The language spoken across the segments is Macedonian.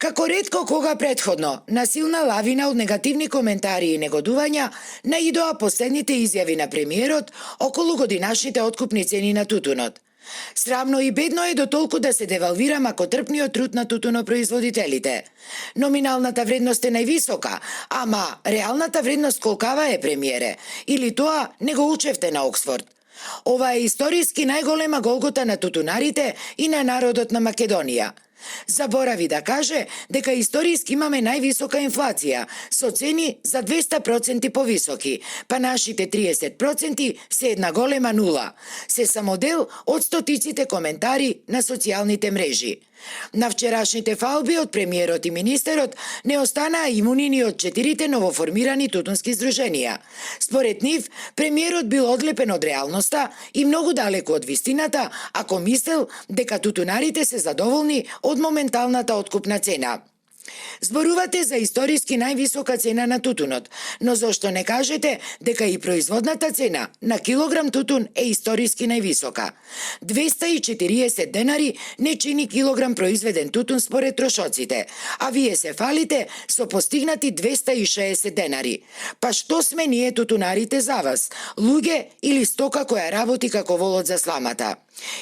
Како ретко кога претходно, на силна лавина од негативни коментари и негодувања наидоа последните изјави на премиерот околу годинашните откупни цени на тутунот. Срамно и бедно е до толку да се девалвира макотрпниот труд на тутунопроизводителите. Номиналната вредност е највисока, ама реалната вредност колкава е, премиере? Или тоа не го учевте на Оксфорд? Ова е историски најголема голгота на тутунарите и на народот на Македонија. Заборави да каже дека историски имаме највисока инфлација, со цени за 200% повисоки, па нашите 30% се една голема нула. Се само дел од стотиците коментари на социјалните мрежи. На вчерашните фалби од премиерот и министерот не останаа имуни ни од 4 новоформирани тутунски здруженија. Според нив, премиерот бил одлепен од реалноста и многу далеку од вистината, ако мислел дека тутунарите се задоволни од моменталната откупна цена. Зборувате за историски највисока цена на тутунот, но зошто не кажете дека и производната цена на килограм тутун е историски највисока? 240 денари не чини килограм произведен тутун според трошоците, а вие се фалите со постигнати 260 денари. Па што сме ние тутунарите за вас? Луѓе или стока која работи како волот за сламата?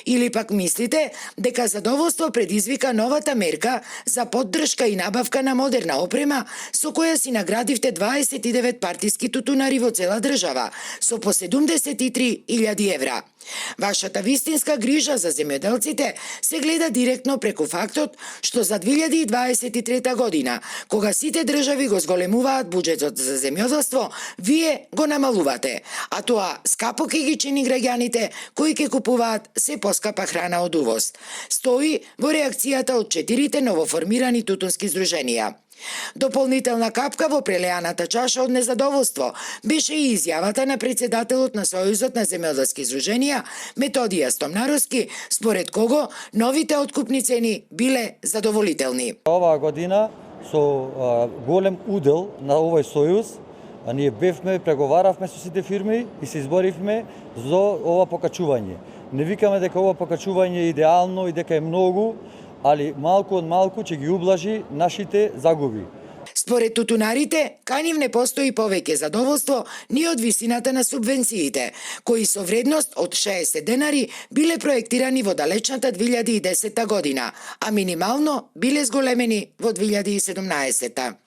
Или пак мислите дека задоволство предизвика новата мерка за поддршка и набавка на модерна опрема со која си наградивте 29 партиски тутунари во цела држава со по 73.000 евра? Вашата вистинска грижа за земјоделците се гледа директно преку фактот што за 2023 година, кога сите држави го зголемуваат буџетот за земјоделство, вие го намалувате, а тоа скапо ќе ги чини граѓаните кои ќе купуваат се поскапа храна од увоз. Стои во реакцијата од 4 новоформирани тутунски здруженија. Дополнителна капка во прелеаната чаша од незадоволство беше и изјавата на председателот на Сојузот на земјоделски здруженија Методија Стомнаровски, според кого новите откупни цени биле задоволителни. Оваа година со голем удел на овој сојуз, ние бевме, преговаравме со сите фирми и се изборивме за ова покачување. Не викаме дека ова покачување е идеално и дека е многу, али малку од малку ќе ги ублажи нашите загуби. Според тутунарите, кај нив не постои повеќе задоволство ни од висината на субвенциите, кои со вредност од 60 денари биле проектирани во далечната 2010 година, а минимално биле зголемени во 2017.